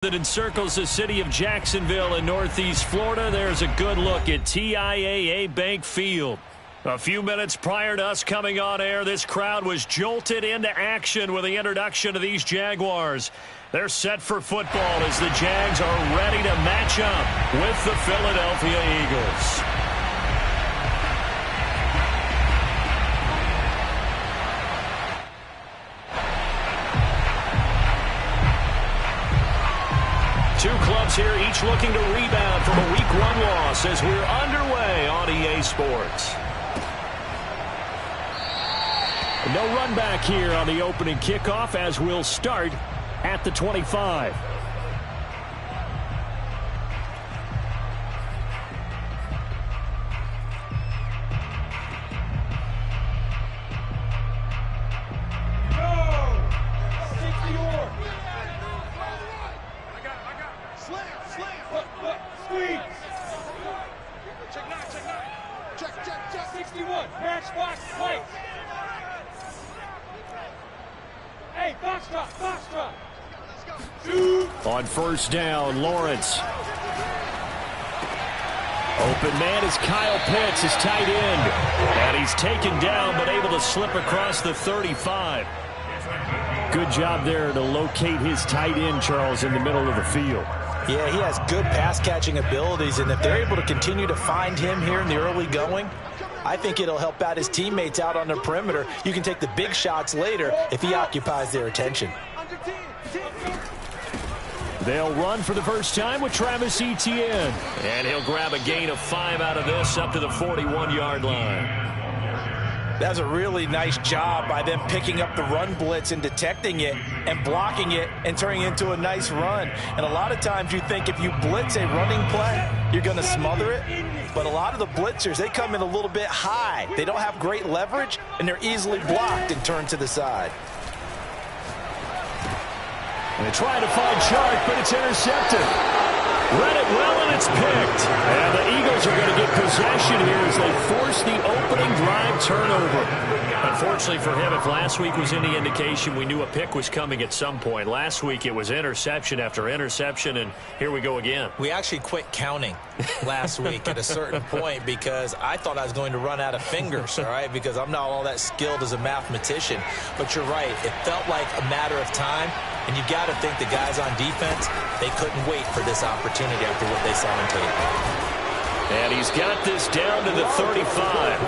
That encircles the city of Jacksonville in Northeast Florida. There's a good look at TIAA Bank Field. A few minutes prior to us coming on air, this crowd was jolted into action with the introduction of these Jaguars. They're set for football as the Jags are ready to match up with the Philadelphia Eagles. Two clubs here, each looking to rebound from a Week 1 loss as we're underway on EA Sports. No run back here on the opening kickoff as we'll start at the 25. On first down, Lawrence. Open man is Kyle Pitts, his tight end. And he's taken down but able to slip across the 35. Good job there to locate his tight end, Charles, in the middle of the field. Yeah, he has good pass-catching abilities, and if they're able to continue to find him here in the early going, I think it'll help out his teammates out on the perimeter. You can take the big shots later if he occupies their attention. They'll run for the first time with Travis Etienne. And he'll grab a gain of 5 out of this up to the 41-yard line. That's a really nice job by them picking up the run blitz and detecting it and blocking it and turning it into a nice run. And a lot of times you think if you blitz a running play, you're going to smother it. But a lot of the blitzers, they come in a little bit high. They don't have great leverage, and they're easily blocked and turned to the side. And they try to find Chark, but it's intercepted. Read it well, and it's picked. And the Eagles are going to get possession here as they force the opening drive turnover. Unfortunately for him, if last week was any indication, we knew a pick was coming at some point. Last week it was interception after interception, and here we go again. We actually quit counting last week at a certain point because I thought I was going to run out of fingers, all right, because I'm not all that skilled as a mathematician. But you're right. It felt like a matter of time. And you got to think the guys on defense, they couldn't wait for this opportunity after what they saw on tape. And he's got this down to the 35.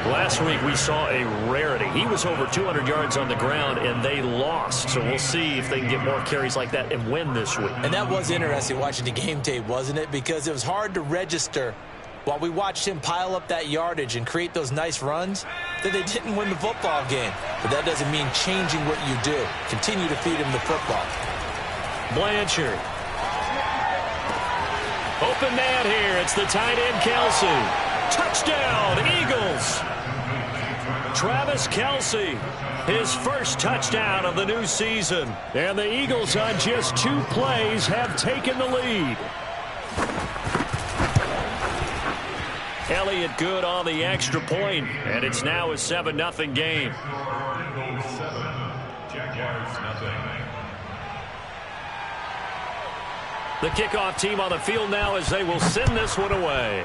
Last week we saw a rarity. He was over 200 yards on the ground, and they lost. So we'll see if they can get more carries like that and win this week. And that was interesting watching the game tape, wasn't it? Because it was hard to register while we watched him pile up that yardage and create those nice runs, that they didn't win the football game. But that doesn't mean changing what you do. Continue to feed him the football. Blanchard. Open man here. It's the tight end, Kelce. Touchdown, Eagles. Travis Kelce, his first touchdown of the new season. And the Eagles on just 2 plays have taken the lead. Elliott good on the extra point, and it's now a 7-0 game. The kickoff team on the field now as they will send this one away.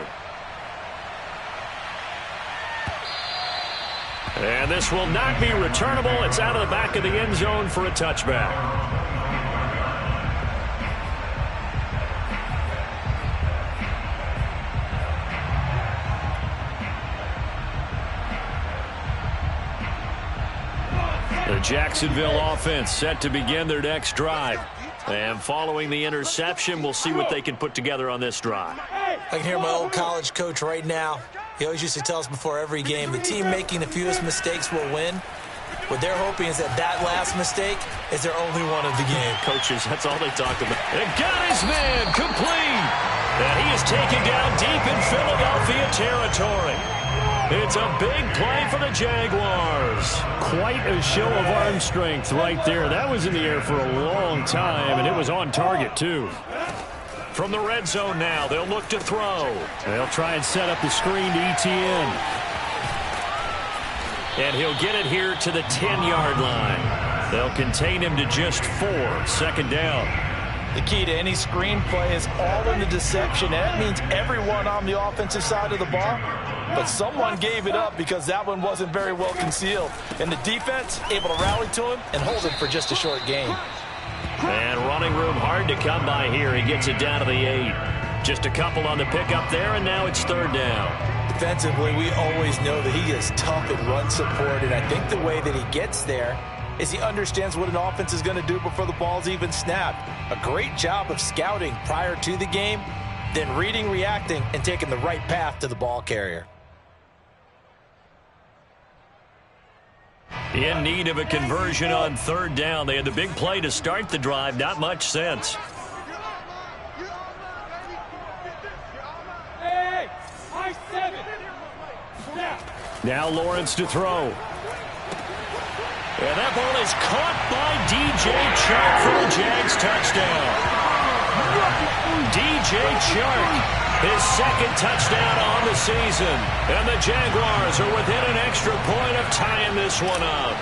And this will not be returnable. It's out of the back of the end zone for a touchback. The Jacksonville offense set to begin their next drive. And following the interception, we'll see what they can put together on this drive. I can hear my old college coach right now. He always used to tell us before every game, the team making the fewest mistakes will win. What they're hoping is that that last mistake is their only one of the game. Coaches, that's all they talked about. And got his man complete. And he is taken down deep in Philadelphia territory. It's a big play for the Jaguars. Quite a show of arm strength right there. That was in the air for a long time, and it was on target, too. From the red zone now, they'll look to throw. They'll try and set up the screen to Etienne. And he'll get it here to the 10-yard line. They'll contain him to just 4. Second down. The key to any screenplay is all in the deception, and that means everyone on the offensive side of the ball. But someone gave it up because that one wasn't very well concealed. And the defense able to rally to him and hold him for just a short gain. And running room hard to come by here. He gets it down to the 8. Just a couple on the pickup there, and now it's third down. Defensively, we always know that he is tough in run support, and I think the way that he gets there is he understands what an offense is going to do before the ball's even snapped. A great job of scouting prior to the game, then reading, reacting, and taking the right path to the ball carrier. In need of a conversion on third down. They had the big play to start the drive. Not much sense. Now Lawrence to throw. And that ball is caught by DJ Chark for the Jags touchdown. DJ Chark, his second touchdown on the season. And the Jaguars are within an extra point of tying this one up.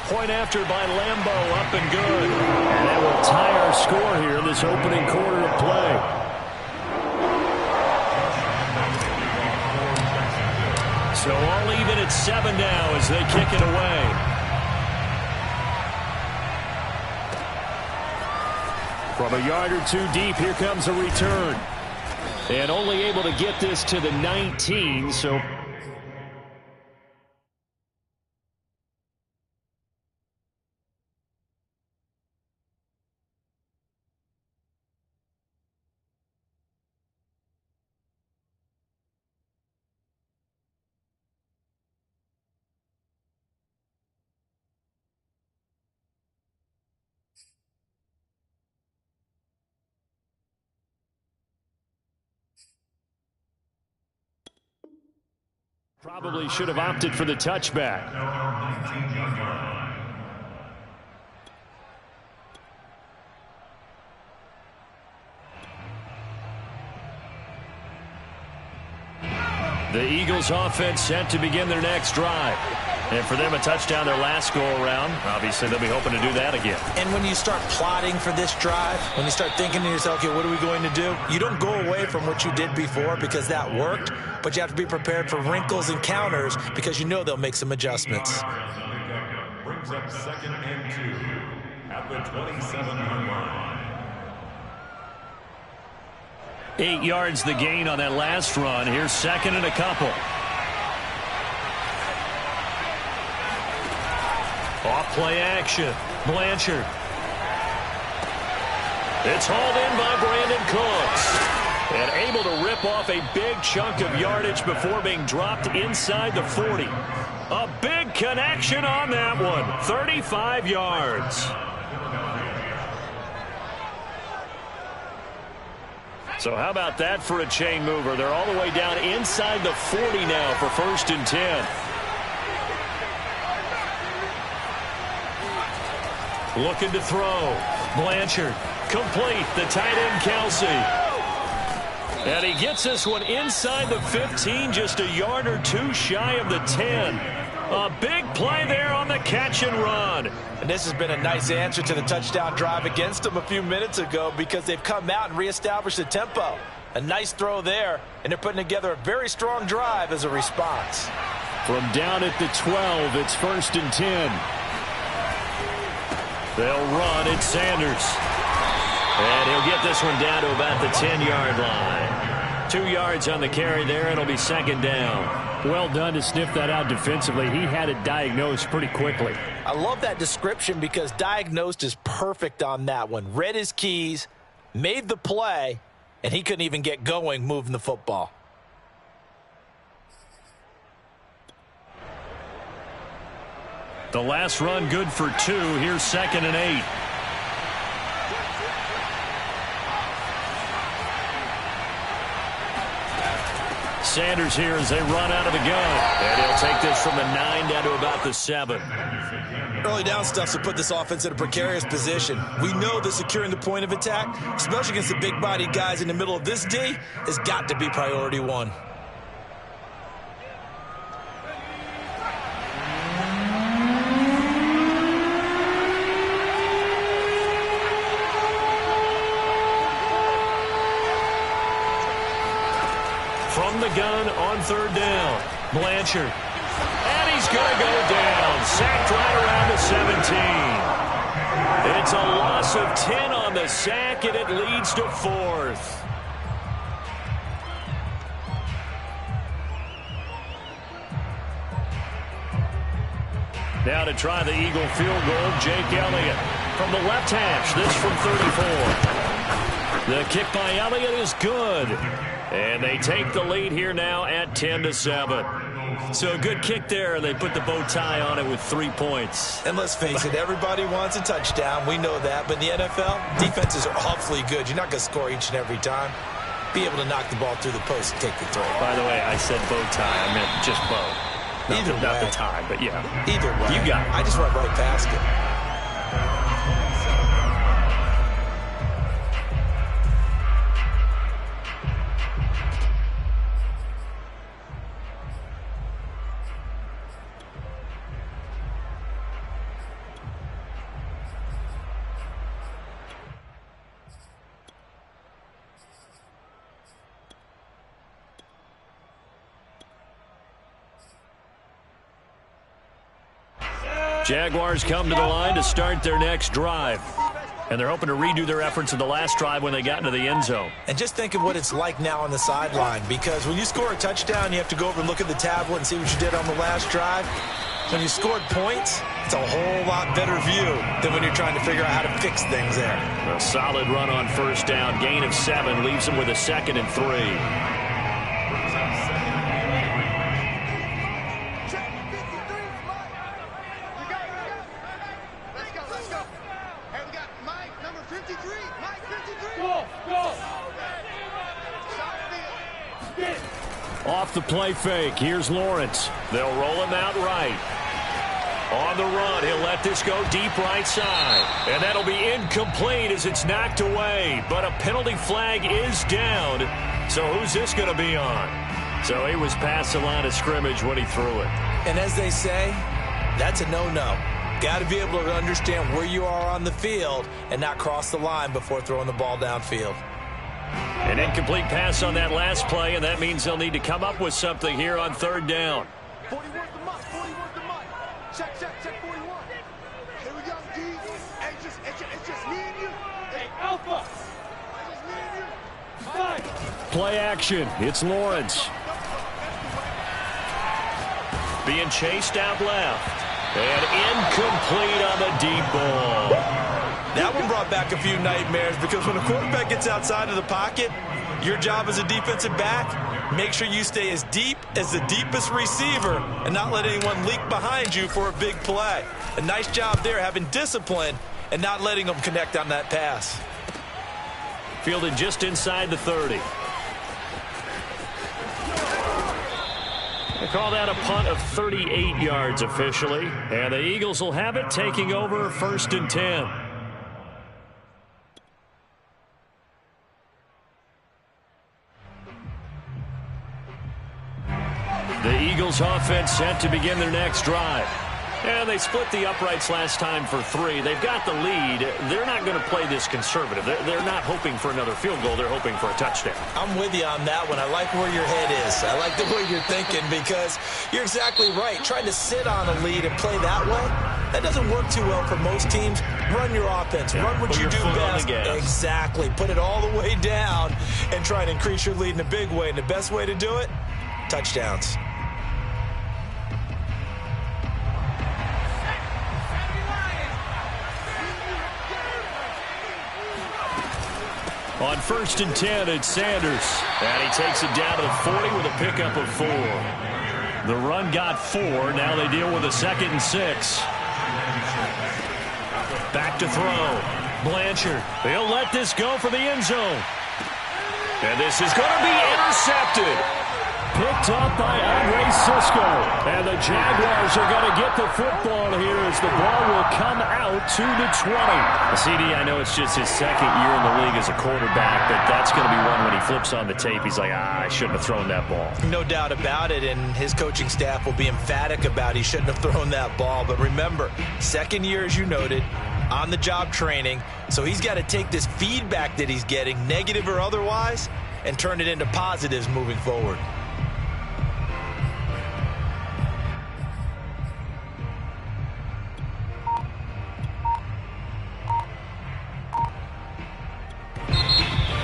Point after by Lambo, up and good. And that will tie our score here in this opening quarter of play. So all even at 7 now as they kick it away. From a yard or two deep, here comes a return. And only able to get this to the 19, so... Probably should have opted for the touchback. The Eagles offense set to begin their next drive. And for them, a touchdown their last go-around. Obviously, they'll be hoping to do that again. And when you start plotting for this drive, when you start thinking to yourself, okay, what are we going to do? You don't go away from what you did before because that worked, but you have to be prepared for wrinkles and counters because you know they'll make some adjustments. Brings up 2nd and 2 at the 27-yard line. 8 yards the gain on that last run. Here's 2nd and a couple. Off play action. Blanchard. It's hauled in by Brandon Cooks. And able to rip off a big chunk of yardage before being dropped inside the 40. A big connection on that one. 35 yards. So how about that for a chain mover? They're all the way down inside the 40 now for 1st and 10. Looking to throw. Blanchard. Complete. The tight end, Kelsey. And he gets this one inside the 15, just a yard or two shy of the 10. A big play there on the catch and run. And this has been a nice answer to the touchdown drive against them a few minutes ago because they've come out and reestablished the tempo. A nice throw there, and they're putting together a very strong drive as a response. From down at the 12, it's 1st and 10. They'll run. It's Sanders. And he'll get this one down to about the 10-yard line. 2 yards on the carry there, and it'll be 2nd down. Well done to sniff that out defensively. He had it diagnosed pretty quickly. I love that description because diagnosed is perfect on that one. Read his keys, made the play, and he couldn't even get going moving the football. The last run good for 2. Here's 2nd and 8. Sanders here as they run out of the gun. And he'll take this from the 9 down to about the 7. Early down stuff to put this offense in a precarious position. We know that securing the point of attack, especially against the big-bodied guys in the middle of this D, has got to be priority 1. gun on third down. Blanchard. And he's going to go down. Sacked right around the 17. It's a loss of 10 on the sack, and it leads to fourth. Now to try the Eagle field goal, Jake Elliott from the left hash. This from 34. The kick by Elliott is good. And they take the lead here now at 10-7. So a good kick there. They put the bow tie on it with 3 points. And let's face it, everybody wants a touchdown. We know that. But in the NFL, defenses are awfully good. You're not going to score each and every time. Be able to knock the ball through the post and take the throw. By the way, I said bow tie. I meant just bow. Not the tie, but yeah. Either way. You got it. I just went right past it. Jaguars come to the line to start their next drive. And they're hoping to redo their efforts in the last drive when they got into the end zone. And just think of what it's like now on the sideline, because when you score a touchdown, you have to go over and look at the tablet and see what you did on the last drive. When you scored points, it's a whole lot better view than when you're trying to figure out how to fix things there. A solid run on first down, gain of 7, leaves them with a 2nd and 3. Off the play fake, here's Lawrence. They'll roll him out right. On the run, he'll let this go deep right side. And that'll be incomplete as it's knocked away. But a penalty flag is down. So who's this going to be on? So he was past the line of scrimmage when he threw it. And as they say, that's a no-no. Got to be able to understand where you are on the field and not cross the line before throwing the ball downfield. An incomplete pass on that last play, and that means they'll need to come up with something here on third down. 41 to Mike, 41 to Mike. Check 41. Here we go, D. Hey, it's just me and you. Hey, Alpha. It's just me and you. Five. Play action. It's Lawrence. Being chased out left. And incomplete on the deep ball. That one brought back a few nightmares, because when a quarterback gets outside of the pocket, your job as a defensive back, make sure you stay as deep as the deepest receiver and not let anyone leak behind you for a big play. A nice job there, having discipline and not letting them connect on that pass. Fielded just inside the 30. They call that a punt of 38 yards officially. And the Eagles will have it, taking over 1st and 10. The Eagles offense set to begin their next drive. And they split the uprights last time for 3. They've got the lead. They're not going to play this conservative. They're not hoping for another field goal. They're hoping for a touchdown. I'm with you on that one. I like where your head is. I like the way you're thinking, because you're exactly right. Trying to sit on a lead and play that way, that doesn't work too well for most teams. Run your offense. Run what you do best. Exactly. Put it all the way down and try and increase your lead in a big way. And the best way to do it, touchdowns. On 1st and 10, it's Sanders. And he takes it down to the 40 with a pickup of 4. The run got 4. Now they deal with a 2nd and 6. Back to throw. Blanchard. He'll let this go for the end zone. And this is going to be intercepted. Picked up by Andre Sisco. And the Jaguars are going to get the football here as the ball will come out to the 20. CD, I know it's just his 2nd year in the league as a quarterback, but that's going to be one when he flips on the tape. He's like, I shouldn't have thrown that ball. No doubt about it, and his coaching staff will be emphatic about he shouldn't have thrown that ball. But remember, 2nd year, as you noted, on-the-job training. So he's got to take this feedback that he's getting, negative or otherwise, and turn it into positives moving forward.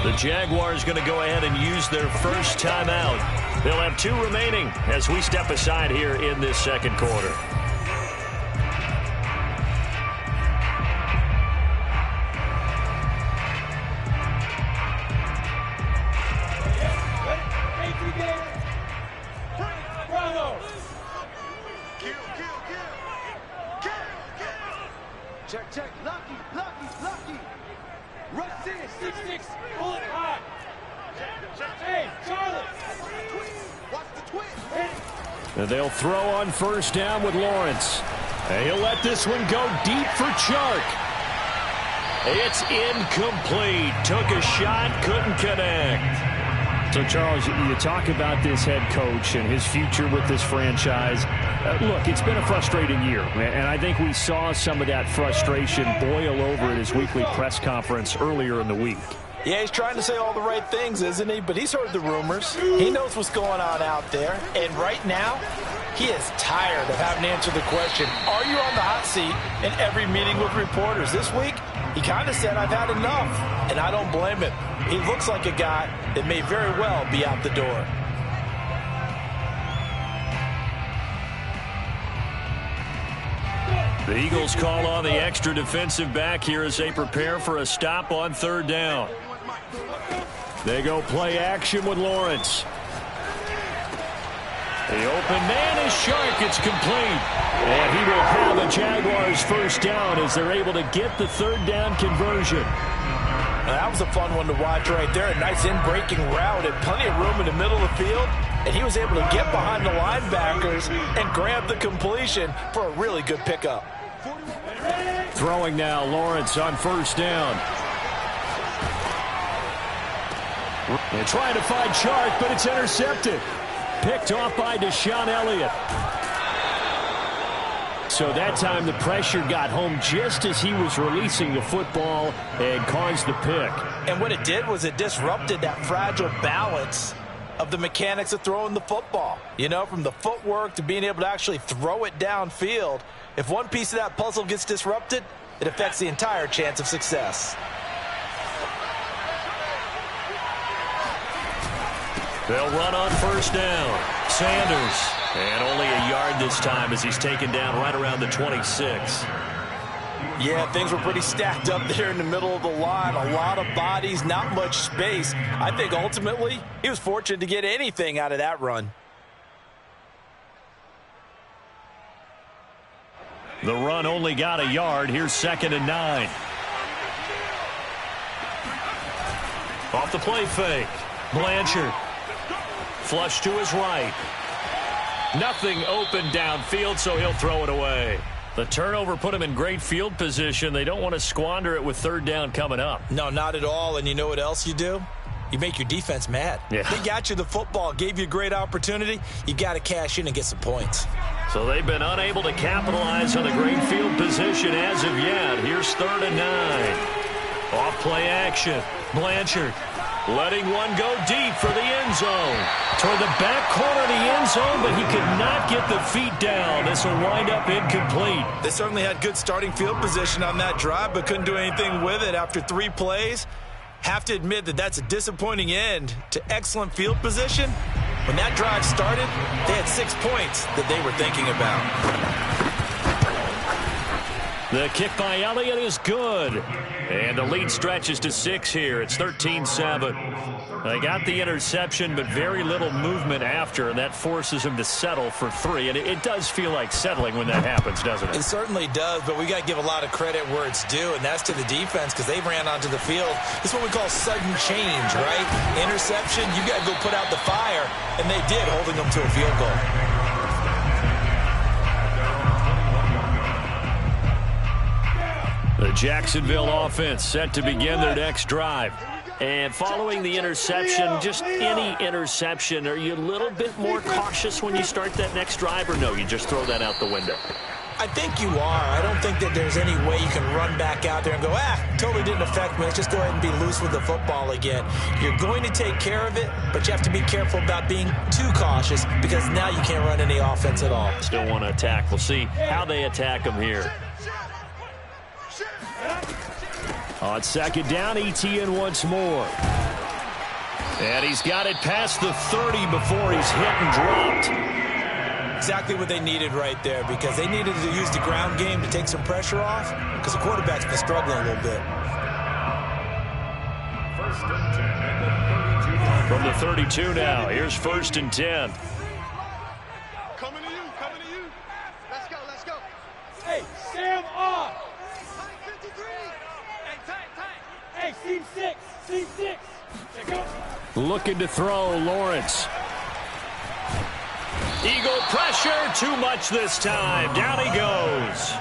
The Jaguars going to go ahead and use their first timeout. They'll have 2 remaining as we step aside here in this second quarter. Check, check. Lucky. Rush in. 6-6. Pull it high. Hey, Charlie. Watch the twist. And they'll throw on first down with Lawrence. And he'll let this one go deep for Chark. It's incomplete. Took a shot, couldn't connect. So, Charles, you talk about this head coach and his future with this franchise. Look, it's been a frustrating year, and I think we saw some of that frustration boil over at his weekly press conference earlier in the week. Yeah, he's trying to say all the right things, isn't he? But he's heard the rumors. He knows what's going on out there. And right now, he is tired of having to answer the question, are you on the hot seat in every meeting with reporters? This week, he kind of said, I've had enough. And I don't blame him. He looks like a guy that may very well be out the door. The Eagles call on the extra defensive back here as they prepare for a stop on third down. They go play action with Lawrence. The open man is Shark. It's complete. And he will have a Jaguars first down as they're able to get the third down conversion. Now, that was a fun one to watch right there. A nice in-breaking route and plenty of room in the middle of the field. And he was able to get behind the linebackers and grab the completion for a really good pickup. Throwing now, Lawrence on first down. And trying to find Chark, but it's intercepted. Picked off by Deshaun Elliott. So that time the pressure got home just as he was releasing the football and caused the pick. And what it did was it disrupted that fragile balance of the mechanics of throwing the football. You know, from the footwork to being able to actually throw it downfield. If one piece of that puzzle gets disrupted, it affects the entire chance of success. They'll run on first down. Sanders. And only a yard this time as he's taken down right around the 26. Yeah, things were pretty stacked up there in the middle of the line. A lot of bodies, not much space. I think ultimately he was fortunate to get anything out of that run. The run only got a yard. Here's 2nd and 9. Off the play fake. Blanchard. Flush to his right. Nothing open downfield, so he'll throw it away. The turnover put him in great field position. They don't want to squander it with third down coming up. No, not at all. And you know what else you do? You make your defense mad. Yeah. They got you the football, gave you a great opportunity. You got to cash in and get some points. So they've been unable to capitalize on the great field position as of yet. Here's 3rd and 9. Off play action. Blanchard letting one go deep for the end zone. Toward the back corner of the end zone, but he could not get the feet down. This will wind up incomplete. They certainly had good starting field position on that drive, but couldn't do anything with it after 3 plays. Have to admit that that's a disappointing end to excellent field position. When that drive started, they had 6 points that they were thinking about. The kick by Elliott is good. And the lead stretches to 6 here. It's 13-7. They got the interception, but very little movement after, and that forces him to settle for 3. And it does feel like settling when that happens, doesn't it? It certainly does, but we got to give a lot of credit where it's due, and that's to the defense because they ran onto the field. It's what we call sudden change, right? Interception, you got to go put out the fire, and they did, holding them to a field goal. The Jacksonville offense set to begin their next drive. And following the interception, just any interception, are you a little bit more cautious when you start that next drive, or no, you just throw that out the window? I think you are. I don't think that there's any way you can run back out there and go, totally didn't affect me. Let's just go ahead and be loose with the football again. You're going to take care of it, but you have to be careful about being too cautious because now you can't run any offense at all. Still want to attack. We'll see how they attack them here. On 2nd down, ETN once more. And he's got it past the 30 before he's hit and dropped. Exactly what they needed right there, because they needed to use the ground game to take some pressure off, because the quarterback's been struggling a little bit. First and 10 at the 32. From the 32 now, here's 1st and 10. Coming to you, coming to you. Let's go, let's go. Hey, Sam on. 53. Hey, tight. Hey, seam 6, seam 6. Check out. Looking to throw, Lawrence. Eagle pressure, too much this time. Down he goes.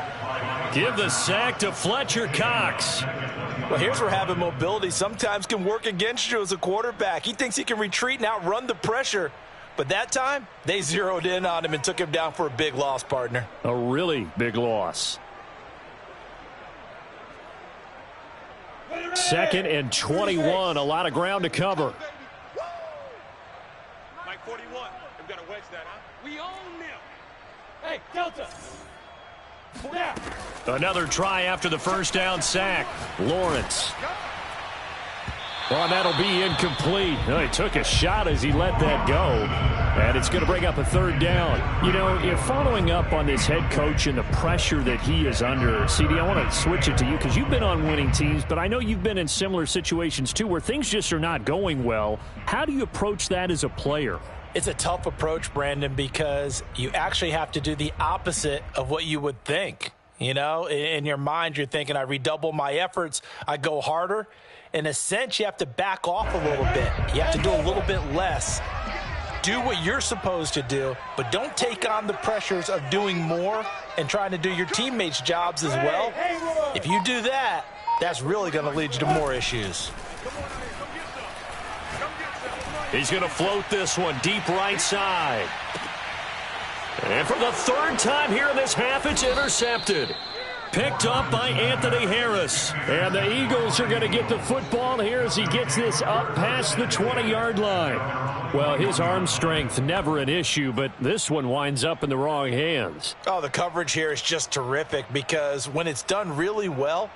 Give the sack to Fletcher Cox. Well, here's where having mobility sometimes can work against you as a quarterback. He thinks he can retreat and outrun the pressure. But that time, they zeroed in on him and took him down for a big loss, partner. A really big loss. 2nd and 21. A lot of ground to cover. Mike 41. We've got to wedge that, huh? We own them. Hey, Delta. Now. Another try after the first down sack. Lawrence. Well, that'll be incomplete. Well, he took a shot as he let that go. And it's going to bring up a 3rd down. You know, you're following up on this head coach and the pressure that he is under. CD, I want to switch it to you because you've been on winning teams, but I know you've been in similar situations too where things just are not going well. How do you approach that as a player? It's a tough approach, Brandon, because you actually have to do the opposite of what you would think. You know, in your mind, you're thinking, I redouble my efforts, I go harder. In a sense, you have to back off a little bit. You have to do a little bit less. Do what you're supposed to do, but don't take on the pressures of doing more and trying to do your teammates' jobs as well. If you do that, that's really going to lead you to more issues. He's going to float this one deep right side. And for the 3rd time here in this half, it's intercepted. Picked up by Anthony Harris. And the Eagles are going to get the football here as he gets this up past the 20-yard line. Well, his arm strength, never an issue, but this one winds up in the wrong hands. Oh, the coverage here is just terrific because when it's done really well,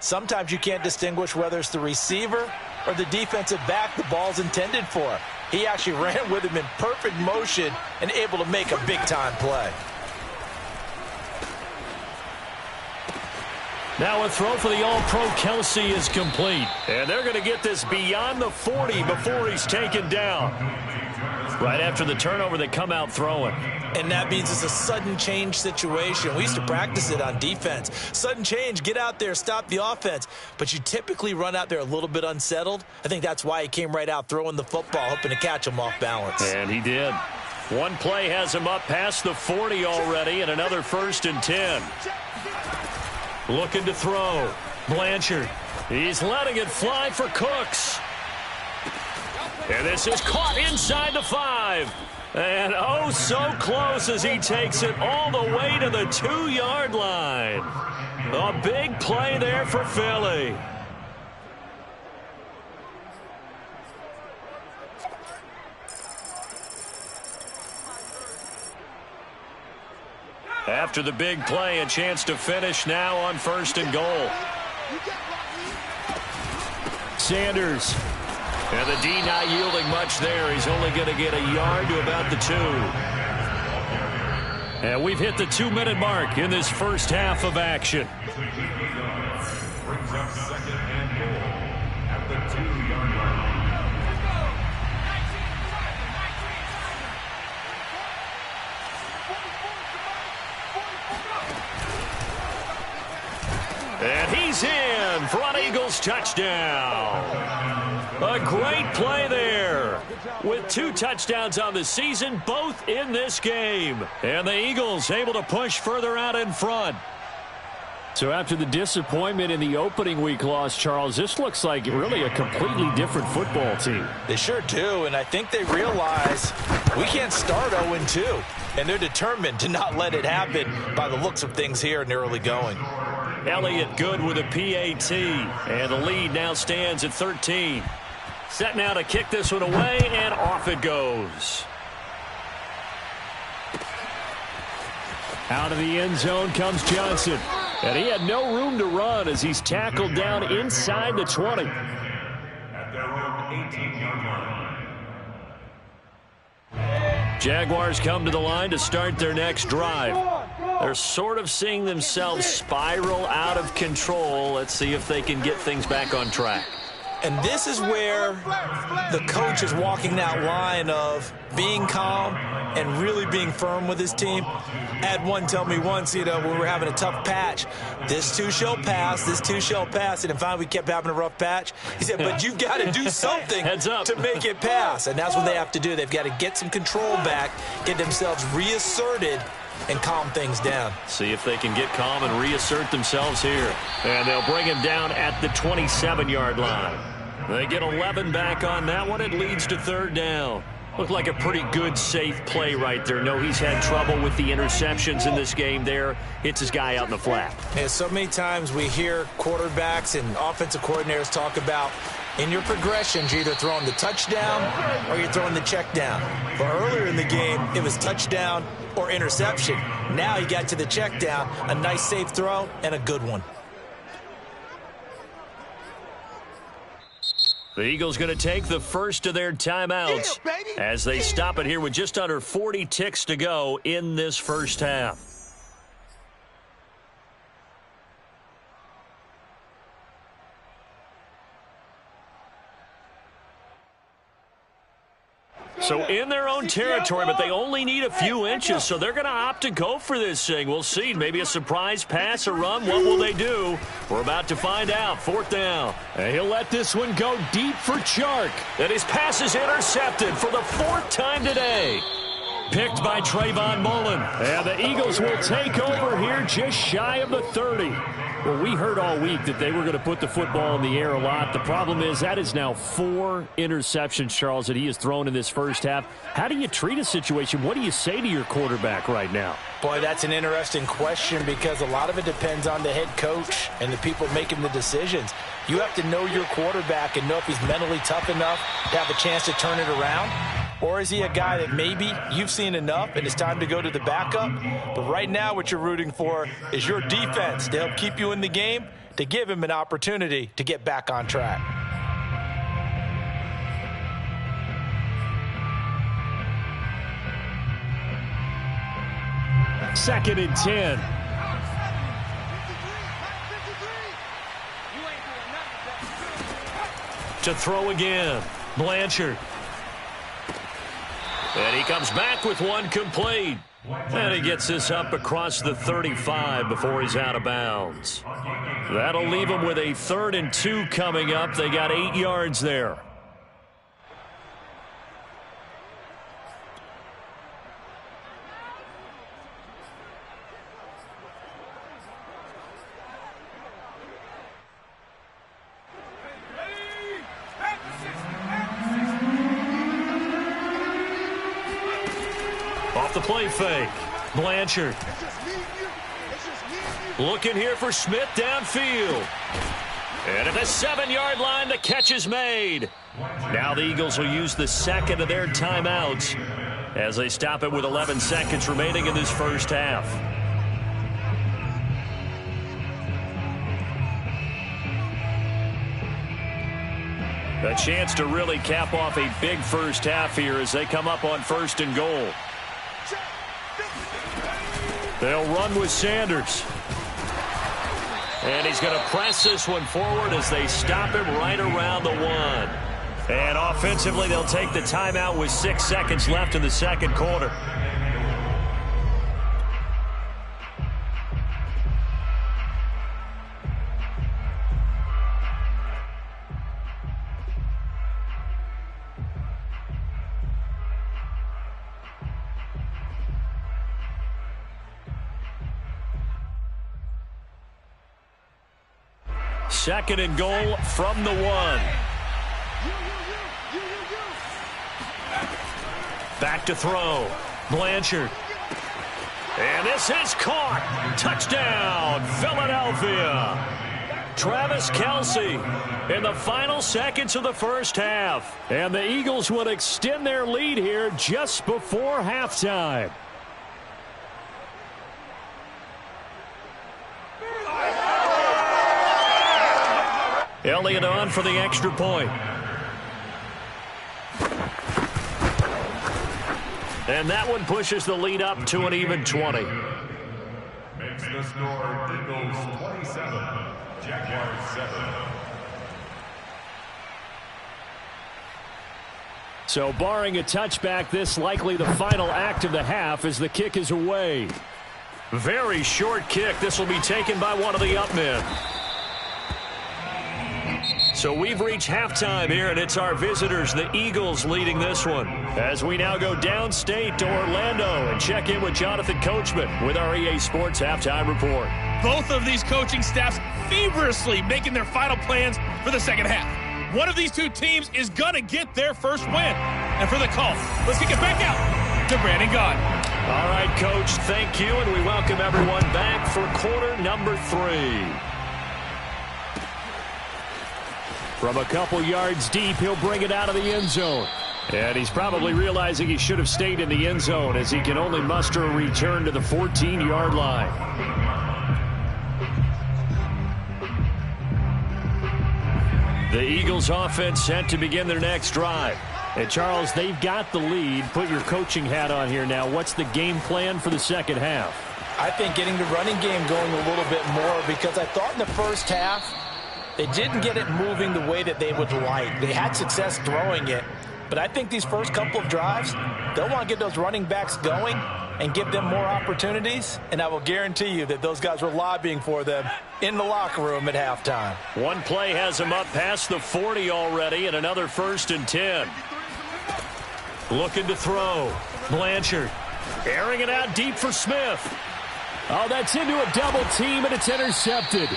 sometimes you can't distinguish whether it's the receiver or the defensive back the ball's intended for. He actually ran with him in perfect motion and able to make a big-time play. Now a throw for the All-Pro Kelsey is complete. And they're going to get this beyond the 40 before he's taken down. Right after the turnover, they come out throwing. And that means it's a sudden change situation. We used to practice it on defense. Sudden change, get out there, stop the offense. But you typically run out there a little bit unsettled. I think that's why he came right out throwing the football, hoping to catch him off balance. And he did. One play has him up past the 40 already, and another 1st and 10. Looking to throw. Blanchard. He's letting it fly for Cooks. And this is caught inside the 5. And oh, so close as he takes it all the way to the 2-yard line. A big play there for Philly. After the big play, a chance to finish now on 1st and goal. Sanders. And the D not yielding much there. He's only going to get a yard to about the 2. And we've hit the 2-minute mark in this first half of action. Brings up 2nd and goal at the 2-yard line. And he's in for an Eagles touchdown. A great play there. With 2 touchdowns on the season, both in this game. And the Eagles able to push further out in front. So after the disappointment in the opening week loss, Charles, this looks like really a completely different football team. They sure do, and I think they realize we can't start 0-2. And they're determined to not let it happen by the looks of things here in the early going. Elliott good with a PAT, and the lead now stands at 13. Set now to kick this one away, and off it goes. Out of the end zone comes Johnson, and he had no room to run as he's tackled down inside the 20. At their own 18-yard line. Jaguars come to the line to start their next drive. They're sort of seeing themselves spiral out of control. Let's see if they can get things back on track. And this is where the coach is walking that line of being calm and really being firm with his team. I had one tell me once, when we were having a tough patch, this too shall pass, this too shall pass. And finally we kept having a rough patch. He said, but you've got to do something to make it pass. And that's what they have to do. They've got to get some control back, get themselves reasserted, and calm things down. See if they can get calm and reassert themselves here. And they'll bring him down at the 27-yard line. They get 11 back on that one. It leads to third down. Looked like a pretty good, safe play right there. No, he's had trouble with the interceptions in this game there. Hits his guy out in the flat. And so many times we hear quarterbacks and offensive coordinators talk about in your progressions, you're either throwing the touchdown or you're throwing the check down. But earlier in the game, it was touchdown or interception. Now he got to the check down, a nice safe throw, and a good one. The Eagles going to take the first of their timeouts as they stop it here with just under 40 ticks to go in this first half. So in their own territory, but they only need a few inches, so they're going to opt to go for this thing. We'll see. Maybe a surprise pass or run. What will they do? We're about to find out. Fourth down. And he'll let this one go deep for Chark. And his pass is intercepted for the fourth time today. Picked by Trayvon Mullen. And the Eagles will take over here just shy of the 30. Well, we heard all week that they were going to put the football in the air a lot. The problem is that is now 4 interceptions, Charles, that he has thrown in this first half. How do you treat a situation? What do you say to your quarterback right now? Boy, that's an interesting question because a lot of it depends on the head coach and the people making the decisions. You have to know your quarterback and know if he's mentally tough enough to have a chance to turn it around. Or is he a guy that maybe you've seen enough and it's time to go to the backup? But right now what you're rooting for is your defense to help keep you in the game, to give him an opportunity to get back on track. Second and 10. To throw again. Blanchard. And he comes back with one complete. And he gets this up across the 35 before he's out of bounds. That'll leave him with a 3rd and 2 coming up. They got 8 yards there. Off the play fake. Blanchard. Looking here for Smith downfield. And at the 7-yard line, the catch is made. Now the Eagles will use the second of their timeouts as they stop it with 11 seconds remaining in this first half. A chance to really cap off a big first half here as they come up on 1st and goal. They'll run with Sanders. And he's going to press this one forward as they stop him right around the 1. And offensively, they'll take the timeout with 6 seconds left in the second quarter. Second and goal from the 1. Back to throw. Blanchard. And this is caught. Touchdown, Philadelphia. Travis Kelce in the final seconds of the first half. And the Eagles will extend their lead here just before halftime. Elliott on for the extra point. And that one pushes the lead up to an even 20. Makes the score Eagles 27, Jaguars 7. So barring a touchback, this likely the final act of the half as the kick is away. Very short kick. This will be taken by one of the up men. So we've reached halftime here, and it's our visitors, the Eagles, leading this one. As we now go downstate to Orlando and check in with Jonathan Coachman with our EA Sports Halftime Report. Both of these coaching staffs feverishly making their final plans for the second half. One of these two teams is going to get their first win. And for the call, let's kick it back out to Brandon Gaudin. All right, Coach, thank you, and we welcome everyone back for quarter number 3. From a couple yards deep, he'll bring it out of the end zone. And he's probably realizing he should have stayed in the end zone as he can only muster a return to the 14-yard line. The Eagles offense set to begin their next drive. And, Charles, they've got the lead. Put your coaching hat on here now. What's the game plan for the second half? I think getting the running game going a little bit more, because I thought in the first half they didn't get it moving the way that they would like. They had success throwing it, but I think these first couple of drives, they'll want to get those running backs going and give them more opportunities, and I will guarantee you that those guys were lobbying for them in the locker room at halftime. One play has them up past the 40 already, and another 1st and 10. Looking to throw. Blanchard airing it out deep for Smith. Oh, that's into a double team, and it's intercepted.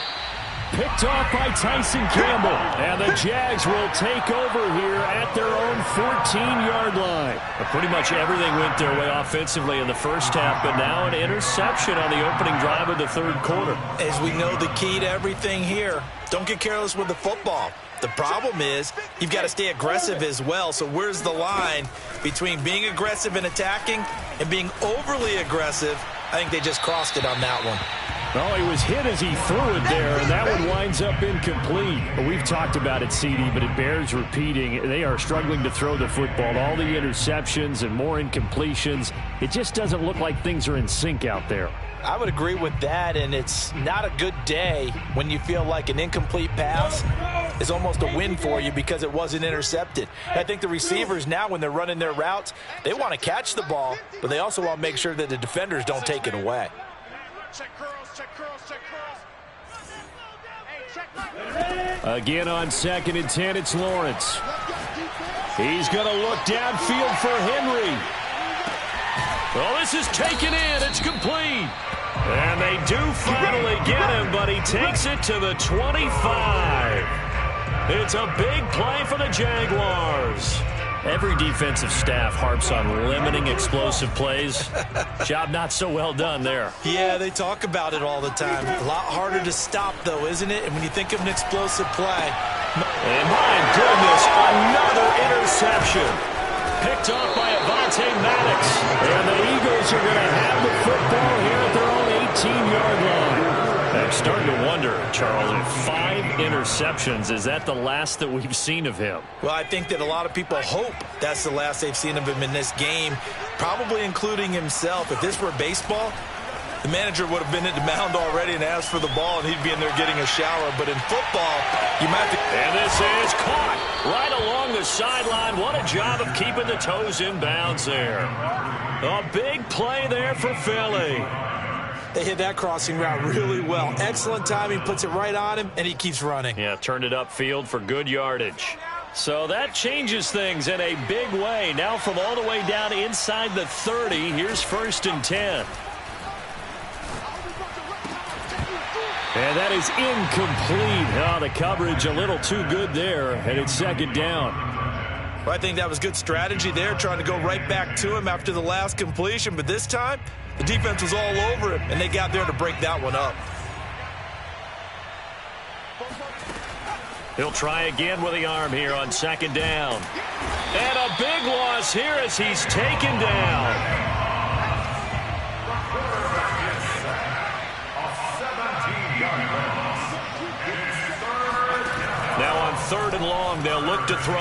Picked off by Tyson Campbell. And the Jags will take over here at their own 14-yard line. Pretty much everything went their way offensively in the first half, but now an interception on the opening drive of the third quarter. As we know, the key to everything here, don't get careless with the football. The problem is you've got to stay aggressive as well. So where's the line between being aggressive and attacking and being overly aggressive? I think they just crossed it on that one. Well, he was hit as he threw it there, and that one winds up incomplete. We've talked about it, CD, but it bears repeating. They are struggling to throw the football. All the interceptions and more incompletions. It just doesn't look like things are in sync out there. I would agree with that, and it's not a good day when you feel like an incomplete pass is almost a win for you because it wasn't intercepted. I think the receivers now, when they're running their routes, they want to catch the ball, but they also want to make sure that the defenders don't take it away. Check curls, check curls, check curls. Hey, check. Again on 2nd and 10, it's Lawrence. He's going to look downfield for Henry. Well, this is taken in. It's complete. And they do finally get him, but he takes it to the 25. It's a big play for the Jaguars. Every defensive staff harps on limiting explosive plays. Job not so well done there. Yeah, they talk about it all the time. A lot harder to stop, though, isn't it? And when you think of an explosive play. And my goodness, another interception. Picked off by Avonte Maddox. And the Eagles are going to have the football here at their own 18-yard line. I'm starting to wonder, Charles, if 5 interceptions, is that the last that we've seen of him? Well, I think that a lot of people hope that's the last they've seen of him in this game, probably including himself. If this were baseball, the manager would have been at the mound already and asked for the ball, and he'd be in there getting a shower. But in football, you might have to... And this is caught right along the sideline. What a job of keeping the toes in bounds there. A big play there for Philly. They hit that crossing route really well. Excellent timing, puts it right on him, and he keeps running. Yeah, turned it upfield for good yardage. So that changes things in a big way. Now from all the way down inside the 30, here's 1st and 10. And that is incomplete. Oh, the coverage a little too good there, and it's 2nd down. Well, I think that was good strategy there, trying to go right back to him after the last completion. But this time, the defense was all over him, and they got there to break that one up. He'll try again with the arm here on 2nd down. And a big loss here as he's taken down. Now on 3rd and long, they'll look to throw.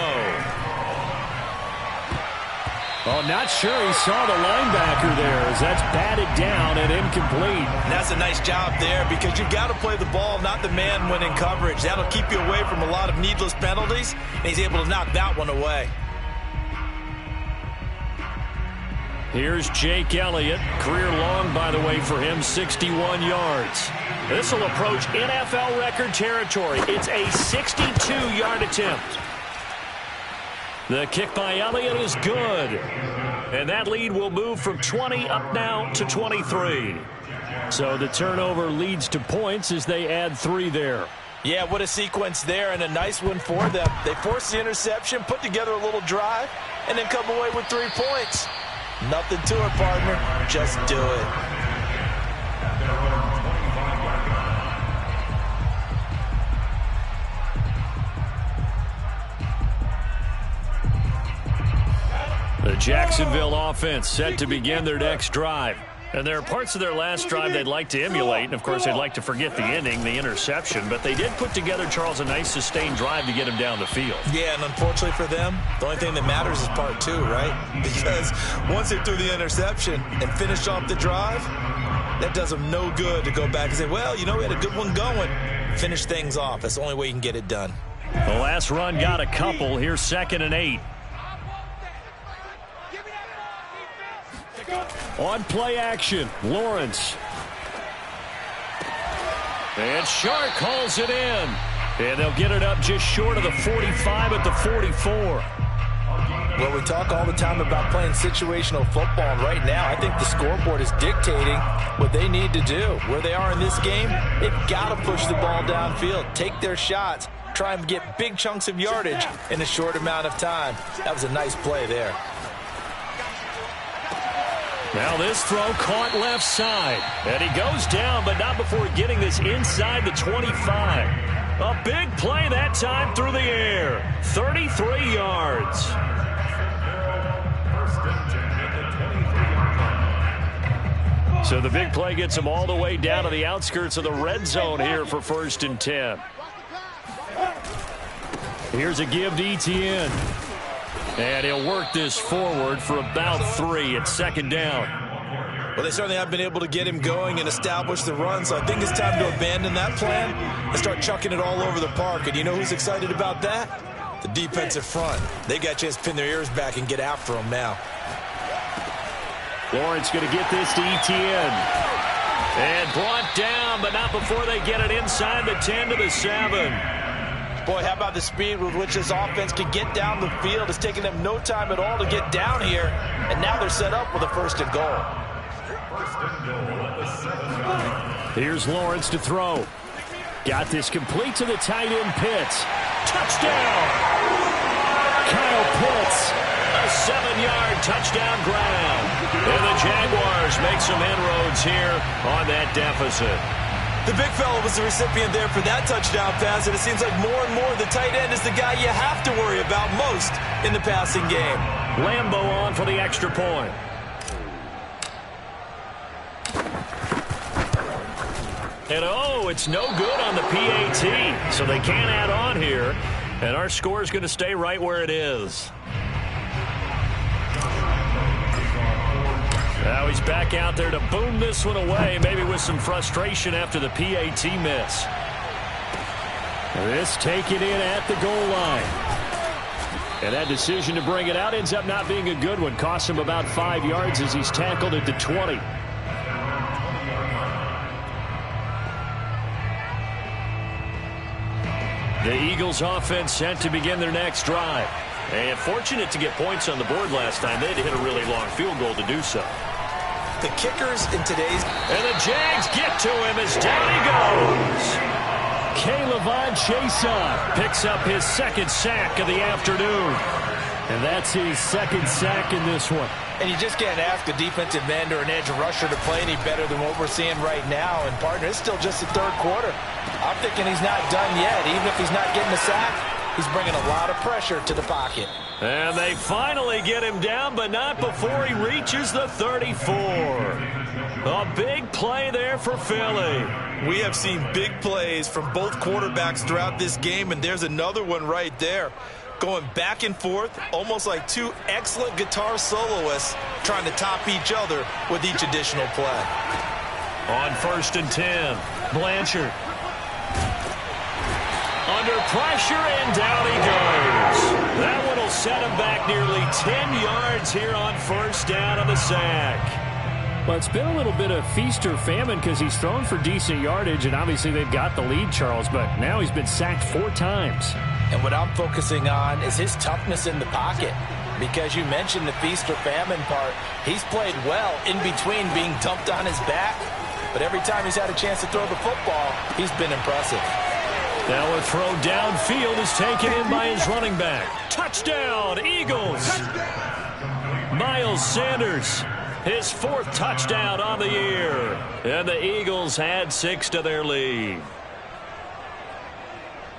Oh, not sure he saw the linebacker there as that's batted down and incomplete. And that's a nice job there because you've got to play the ball, not the man when in coverage. That'll keep you away from a lot of needless penalties, and he's able to knock that one away. Here's Jake Elliott. Career long, by the way, for him, 61 yards. This will approach NFL record territory. It's a 62-yard attempt. The kick by Elliott is good. And that lead will move from 20 up now to 23. So the turnover leads to points as they add 3 there. Yeah, what a sequence there, and a nice one for them. They force the interception, put together a little drive, and then come away with 3 points. Nothing to it, partner. Just do it. The Jacksonville offense set to begin their next drive. And there are parts of their last drive they'd like to emulate. And, of course, they'd like to forget the ending, the interception. But they did put together, Charles, a nice sustained drive to get him down the field. Yeah, and unfortunately for them, the only thing that matters is part 2, right? Because once they threw the interception and finished off the drive, that does them no good to go back and say, well, you know, we had a good one going. Finish things off. That's the only way you can get it done. The last run got a couple. Here's 2nd and 8. On play action, Lawrence. And Shark calls it in. And they'll get it up just short of the 45 at the 44. Well, we talk all the time about playing situational football, and right now I think the scoreboard is dictating what they need to do. Where they are in this game, they've got to push the ball downfield, take their shots, try and get big chunks of yardage in a short amount of time. That was a nice play there. Now this throw caught left side. And he goes down, but not before getting this inside the 25. A big play that time through the air. 33 yards. So the big play gets him all the way down to the outskirts of the red zone here for 1st and 10. Here's a give to Etienne. And he'll work this forward for about 3 at 2nd down. Well, they certainly have been able to get him going and establish the run, so I think it's time to abandon that plan and start chucking it all over the park. And you know who's excited about that? The defensive front. They got a chance to pin their ears back and get after him now. Lawrence going to get this to Etienne. And brought down, but not before they get it inside the 10 to the 7. Boy, how about the speed with which this offense can get down the field? It's taken them no time at all to get down here, and now they're set up with a 1st and goal. Here's Lawrence to throw. Got this complete to the tight end, Pitts. Touchdown! Kyle Pitts, a 7-yard touchdown grab. And the Jaguars make some inroads here on that deficit. The big fella was the recipient there for that touchdown pass, and it seems like more and more the tight end is the guy you have to worry about most in the passing game. Lambo on for the extra point. And oh, it's no good on the PAT, so they can't add on here, and our score is going to stay right where it is. Now he's back out there to boom this one away, maybe with some frustration after the PAT miss. This taken in at the goal line. And that decision to bring it out ends up not being a good one. Costs him about 5 yards as he's tackled at the 20. The Eagles offense set to begin their next drive. And fortunate to get points on the board last time. They had to hit a really long field goal to do so. The kickers in today's... And the Jags get to him as down he goes. K'Lavon Chaisson picks up his 2nd sack of the afternoon. And that's his 2nd sack in this one. And you just can't ask a defensive end or an edge rusher to play any better than what we're seeing right now. And, partner, it's still just the 3rd quarter. I'm thinking he's not done yet. Even if he's not getting the sack, he's bringing a lot of pressure to the pocket. And they finally get him down, but not before he reaches the 34. A big play there for Philly. We have seen big plays from both quarterbacks throughout this game, and there's another one right there. going back and forth, almost like two excellent guitar soloists trying to top each other with each additional play. On 1st and 10, Blanchard. Under pressure, and down he goes. That one will set him back nearly 10 yards here on 1st down on the sack. Well, it's been a little bit of feast or famine because he's thrown for decent yardage, and obviously they've got the lead, Charles, but now he's been sacked 4 times. And what I'm focusing on is his toughness in the pocket, because you mentioned the feast or famine part. He's played well in between being dumped on his back, but every time he's had a chance to throw the football, he's been impressive. Now a throw downfield is taken in by his running back. Touchdown, Eagles! Miles Sanders, his 4th touchdown on the year. And the Eagles add 6 to their lead.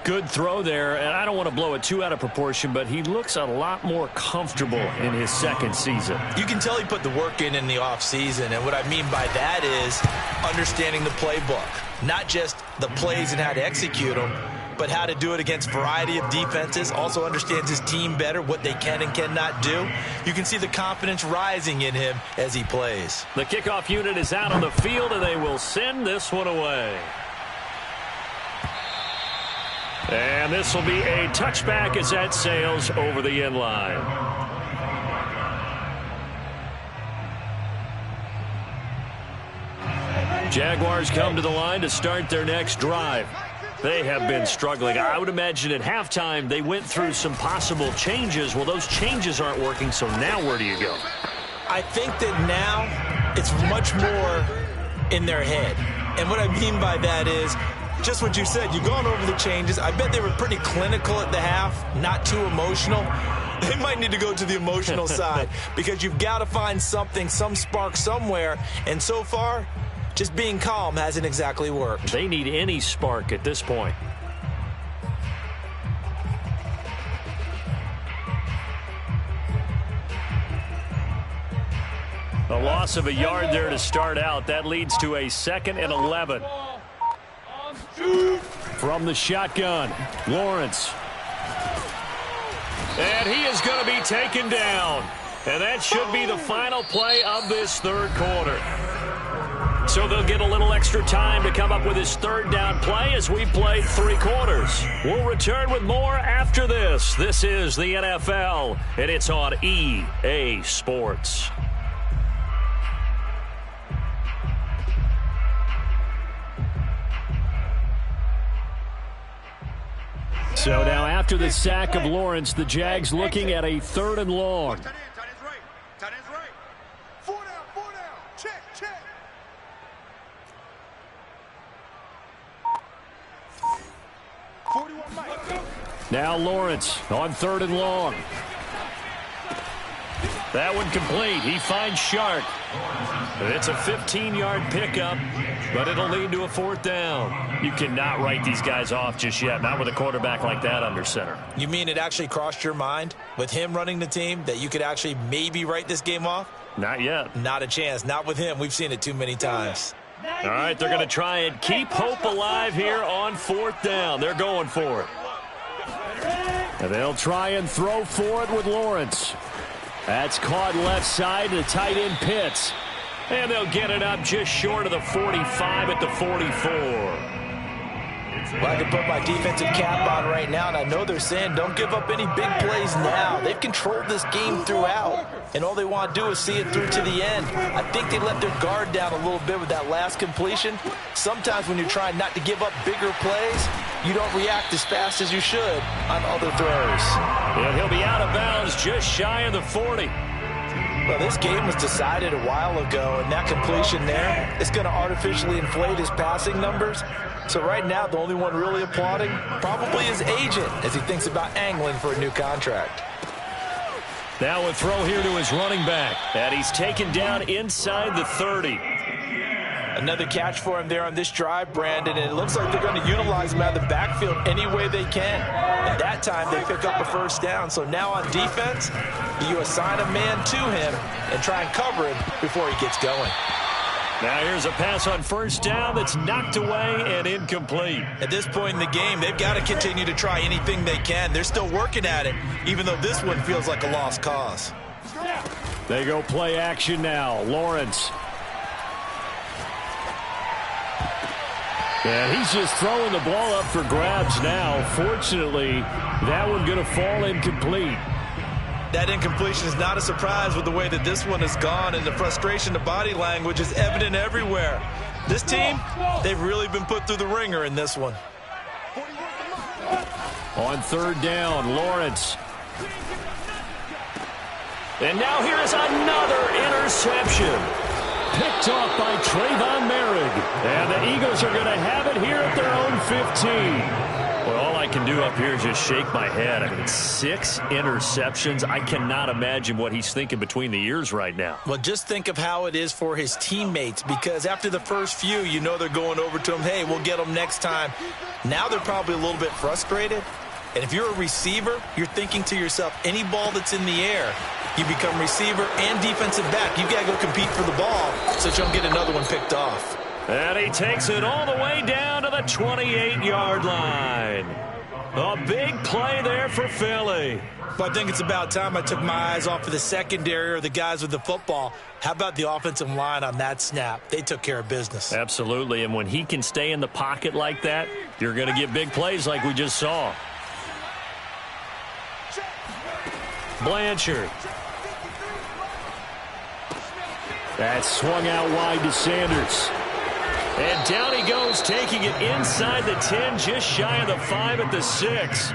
Good throw there, and I don't want to blow it too out of proportion, but he looks a lot more comfortable in his 2nd season. You can tell he put the work in the offseason, and what I mean by that is understanding the playbook. Not just the plays and how to execute them, but how to do it against a variety of defenses. Also understands his team better, what they can and cannot do. You can see the confidence rising in him as he plays. The kickoff unit is out on the field, and they will send this one away. And this will be a touchback as that sails over the end line. Jaguars come to the line to start their next drive. They have been struggling. I would imagine at halftime they went through some possible changes. Well, those changes aren't working, so now where do you go? I think that now it's much more in their head. And what I mean by that is just what you said. You've gone over the changes. I bet they were pretty clinical at the half, not too emotional. They might need to go to the emotional side because you've got to find something, some spark somewhere. And so far, just being calm hasn't exactly worked. They need any spark at this point. A loss of a yard there to start out. That leads to a 2nd and 11. From the shotgun, Lawrence. And he is going to be taken down. And that should be the final play of this 3rd quarter. So they'll get a little extra time to come up with his 3rd down play as we played 3 quarters. We'll return with more after this. This is the NFL, and it's on EA Sports. So now after the sack of Lawrence, the Jags looking at a 3rd and long. Tight end's right. Tight end's right. 4 down, 4 down. Check, check. Now Lawrence on 3rd and long. That one complete. He finds Shark. It's a 15-yard pickup, but it'll lead to a 4th down. You cannot write these guys off just yet, not with a quarterback like that under center. You mean it actually crossed your mind with him running the team that you could actually maybe write this game off? Not yet. Not a chance. Not with him. We've seen it too many times. All right, they're going to try and keep hope alive here on 4th down. They're going for it. And they'll try and throw for it with Lawrence. That's caught left side to the tight end Pitts. And they'll get it up just short of the 45 at the 44. Well, I can put my defensive cap on right now, and I know they're saying don't give up any big plays now. They've controlled this game throughout, and all they want to do is see it through to the end. I think they let their guard down a little bit with that last completion. Sometimes when you're trying not to give up bigger plays, you don't react as fast as you should on other throws. And he'll be out of bounds just shy of the 40. Well, this game was decided a while ago, and that completion there is going to artificially inflate his passing numbers. So right now, the only one really applauding probably his agent as he thinks about angling for a new contract. Now a throw here to his running back, and he's taken down inside the 30. Another catch for him there on this drive, Brandon, and it looks like they're going to utilize him out of the backfield any way they can. And that time, they pick up a 1st down. So now on defense, you assign a man to him and try and cover him before he gets going. Now here's a pass on first down that's knocked away and incomplete. At this point in the game, they've got to continue to try anything they can. They're still working at it, even though this one feels like a lost cause. They go play action now. Lawrence. And he's just throwing the ball up for grabs now. Fortunately, that one going to fall incomplete. That incompletion is not a surprise with the way that this one has gone, and the frustration, the body language is evident everywhere. This team, they've really been put through the ringer in this one. On third down, Lawrence. And now here is another interception. Picked off by Trayvon Merrick. And the Eagles are going to have it here at their own 15. Well, all I can do up here is just shake my head. I mean, 6 interceptions. I cannot imagine what he's thinking between the ears right now. Well, just think of how it is for his teammates, because after the first few, you know they're going over to him, hey, we'll get them next time. Now they're probably a little bit frustrated. And if you're a receiver, you're thinking to yourself, any ball that's in the air, you become receiver and defensive back. You've got to go compete for the ball so that you don't get another one picked off. And he takes it all the way down to the 28-yard line. A big play there for Philly. But I think it's about time I took my eyes off of the secondary or the guys with the football. How about the offensive line on that snap? They took care of business. Absolutely, and when he can stay in the pocket like that, you're going to get big plays like we just saw. Blanchard. That swung out wide to Sanders. And down he goes, taking it inside the 10, just shy of the 5 at the 6.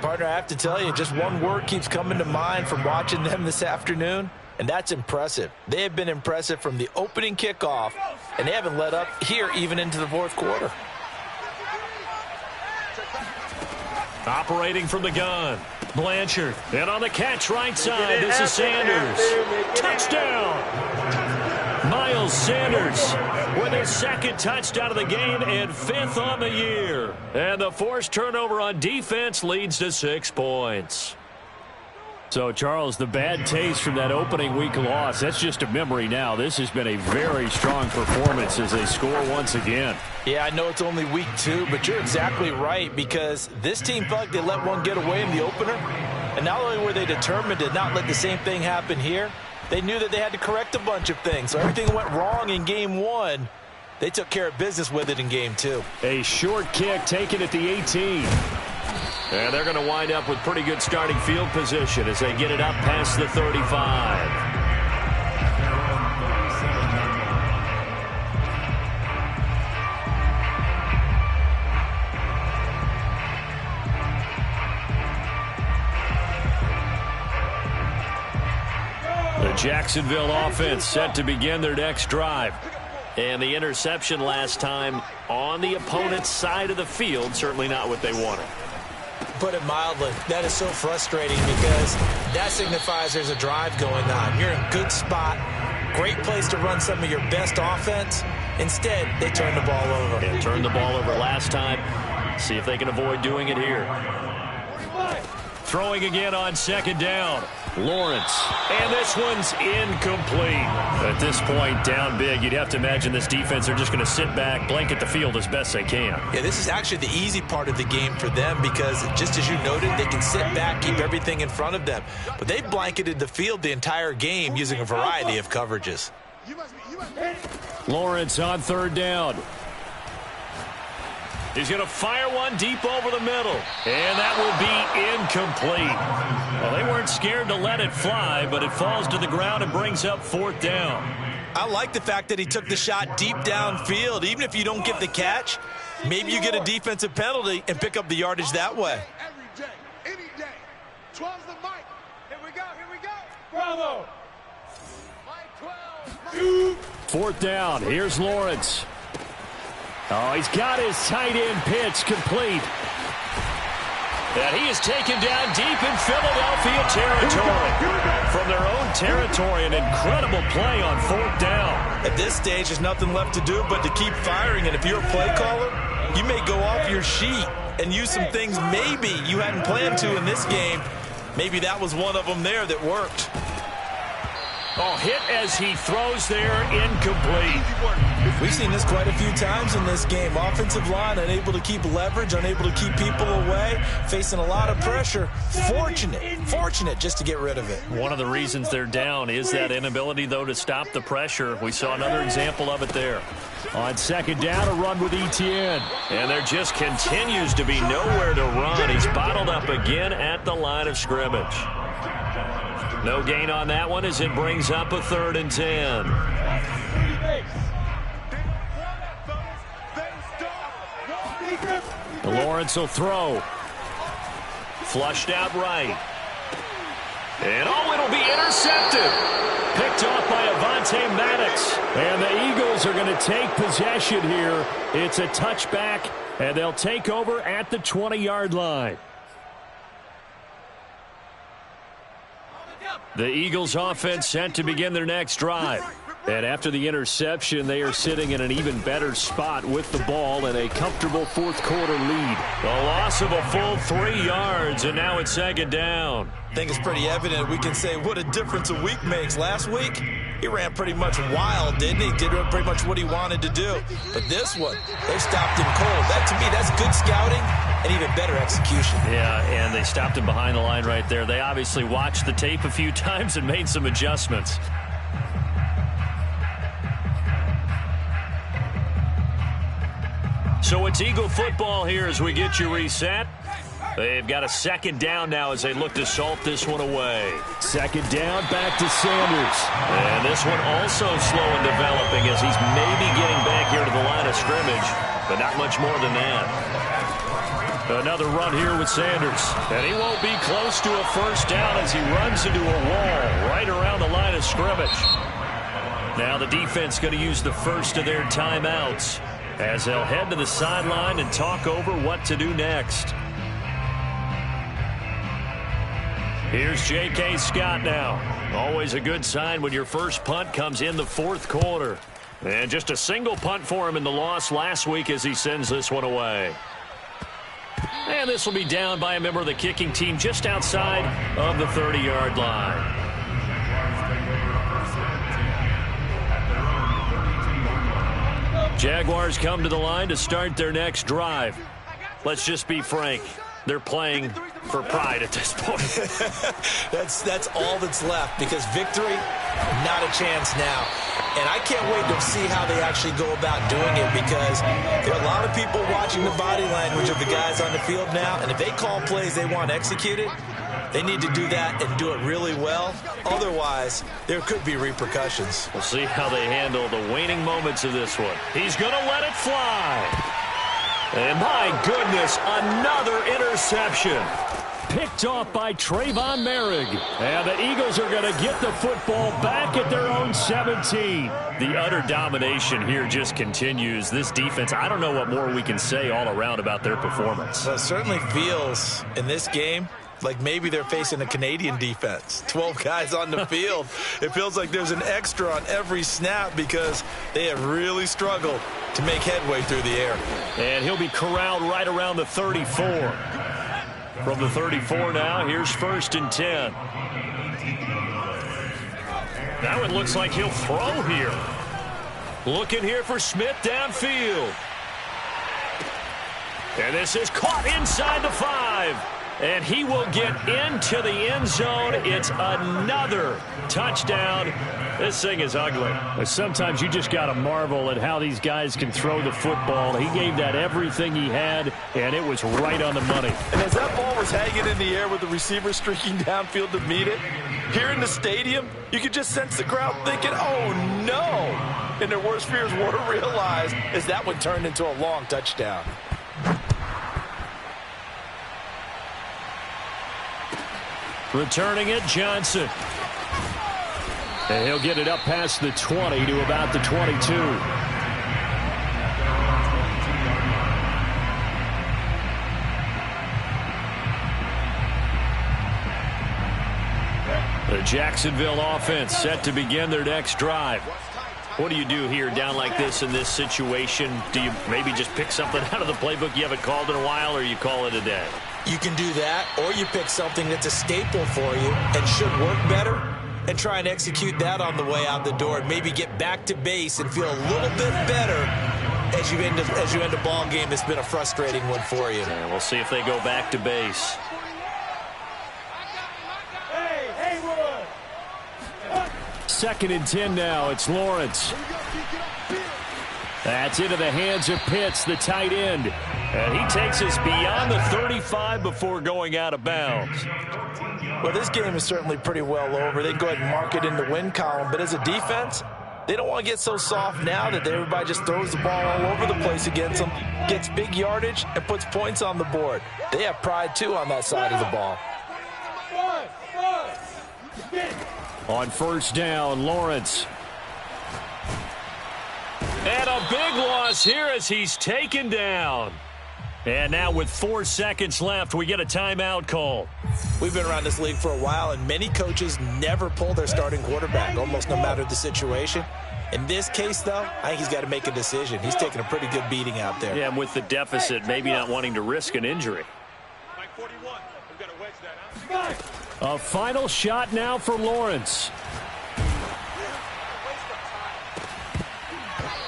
Partner, I have to tell you, just one word keeps coming to mind from watching them this afternoon, and that's impressive. They have been impressive from the opening kickoff, and they haven't let up here even into the fourth quarter. Operating from the gun, Blanchard. And on the catch right side, this is Sanders. Touchdown! Miles Sanders with his 2nd touchdown of the game and 5th on the year. And the forced turnover on defense leads to 6 points. So, Charles, the bad taste from that opening week loss, that's just a memory now. This has been a very strong performance as they score once again. Yeah, I know it's only week 2, but you're exactly right, because this team felt like they let one get away in the opener. And not only were they determined to not let the same thing happen here, they knew that they had to correct a bunch of things. So everything went wrong in game 1. They took care of business with it in game 2. A short kick taken at the 18. And they're going to wind up with pretty good starting field position as they get it up past the 35. The Jacksonville offense set to begin their next drive. And the interception last time on the opponent's side of the field, certainly not what they wanted. Put it mildly, that is so frustrating because that signifies there's a drive going on. You're in a good spot, great place to run some of your best offense. Instead, they turn the ball over. And turned the ball over last time. See if they can avoid doing it here. Throwing again on 2nd down. Lawrence. And this one's incomplete. At this point, down big, you'd have to imagine this defense are just going to sit back, blanket the field as best they can. Yeah, this is actually the easy part of the game for them because, just as you noted, they can sit back, keep everything in front of them. But they blanketed the field the entire game using a variety of coverages. Lawrence on 3rd down. He's going to fire one deep over the middle. And that will be incomplete. Well, they weren't scared to let it fly, but it falls to the ground and brings up 4th down. I like the fact that he took the shot deep downfield. Even if you don't get the catch, maybe you get a defensive penalty and pick up the yardage that way. Every day, any day. 12's the mic. Here we go, here we go. Bravo. Mike 12. 4th down. Here's Lawrence. Oh, he's got his tight end pitch complete. And he is taken down deep in Philadelphia territory. From their own territory, an incredible play on 4th down. At this stage, there's nothing left to do but to keep firing. And if you're a play caller, you may go off your sheet and use some things maybe you hadn't planned to in this game. Maybe that was one of them there that worked. Oh, hit as he throws there, incomplete. We've seen this quite a few times in this game. Offensive line unable to keep leverage, unable to keep people away, facing a lot of pressure. Fortunate just to get rid of it. One of the reasons they're down is that inability, though, to stop the pressure. We saw another example of it there. On second down, a run with Etienne. And there just continues to be nowhere to run. He's bottled up again at the line of scrimmage. No gain on that one as it brings up a 3rd and 10. Lawrence will throw. Flushed out right. And oh, it'll be intercepted. Picked off by Avonte Maddox. And the Eagles are going to take possession here. It's a touchback, and they'll take over at the 20-yard line. The Eagles offense set to begin their next drive. And after the interception, they are sitting in an even better spot with the ball and a comfortable fourth-quarter lead. The loss of a full 3 yards, and now it's 2nd down. I think it's pretty evident we can say what a difference a week makes. Last week, he ran pretty much wild, didn't he? Did pretty much what he wanted to do. But this one, they stopped him cold. That, to me, that's good scouting and even better execution. Yeah, and they stopped him behind the line right there. They obviously watched the tape a few times and made some adjustments. So it's Eagle football here as we get you reset. They've got a 2nd down now as they look to salt this one away. 2nd down, back to Sanders. And this one also slow in developing as he's maybe getting back here to the line of scrimmage, but not much more than that. Another run here with Sanders. And he won't be close to a 1st down as he runs into a wall right around the line of scrimmage. Now the defense going to use the first of their timeouts as they'll head to the sideline and talk over what to do next. Here's J.K. Scott now. Always a good sign when your first punt comes in the 4th quarter. And just a single punt for him in the loss last week as he sends this one away. And this will be down by a member of the kicking team just outside of the 30-yard line. Jaguars come to the line to start their next drive. Let's just be frank. They're playing for pride at this point. That's all that's left because victory, not a chance now. And I can't wait to see how they actually go about doing it because there are a lot of people watching the body language of the guys on the field now. And if they call plays they want executed, they need to do that and do it really well. Otherwise, there could be repercussions. We'll see how they handle the waning moments of this one. He's going to let it fly. And my goodness, another interception. Picked off by Trayvon Merrick. And the Eagles are going to get the football back at their own 17. The utter domination here just continues. This defense, I don't know what more we can say all around about their performance. Well, it certainly feels in this game like maybe they're facing a Canadian defense. 12 guys on the field. It feels like there's an extra on every snap because they have really struggled to make headway through the air. And he'll be corralled right around the 34. From the 34 now, here's 1st and 10. Now it looks like he'll throw here. Looking here for Smith downfield. And this is caught inside the 5. And he will get into the end zone. It's another touchdown. This thing is ugly. Sometimes you just got to marvel at how these guys can throw the football. He gave that everything he had, and it was right on the money. And as that ball was hanging in the air with the receiver streaking downfield to meet it, here in the stadium, you could just sense the crowd thinking, oh, no. And their worst fears were realized as that one turned into a long touchdown. Returning it, Johnson. And he'll get it up past the 20 to about the 22. The Jacksonville offense set to begin their next drive. What do you do here down like this in this situation? Do you maybe just pick something out of the playbook you haven't called in a while, or you call it a day? You can do that, or you pick something that's a staple for you and should work better and try and execute that on the way out the door and maybe get back to base and feel a little bit better as you end a ball game that's been a frustrating one for you. And we'll see if they go back to base. Second and 10 now. It's Lawrence. That's into the hands of Pitts, the tight end. And he takes us beyond the 35 before going out of bounds. Well, this game is certainly pretty well over. They can go ahead and mark it in the win column. But as a defense, they don't want to get so soft now that everybody just throws the ball all over the place against them, gets big yardage, and puts points on the board. They have pride, too, on that side of the ball. On first down, Lawrence. And a big loss here as he's taken down. And now with 4 seconds left, we get a timeout call. We've been around this league for a while, and many coaches never pull their starting quarterback, almost no matter the situation. In this case, though, I think he's got to make a decision. He's taking a pretty good beating out there. Yeah, and with the deficit, maybe not wanting to risk an injury. A final shot now for Lawrence.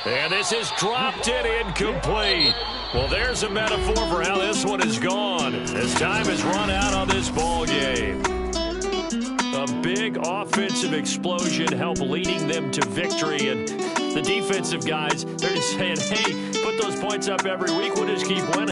And this is dropped in incomplete. Well, there's a metaphor for how this one is gone. As time has run out on this ball game. A big offensive explosion helped leading them to victory. And the defensive guys, they're just saying, hey, put those points up every week. We'll just keep winning.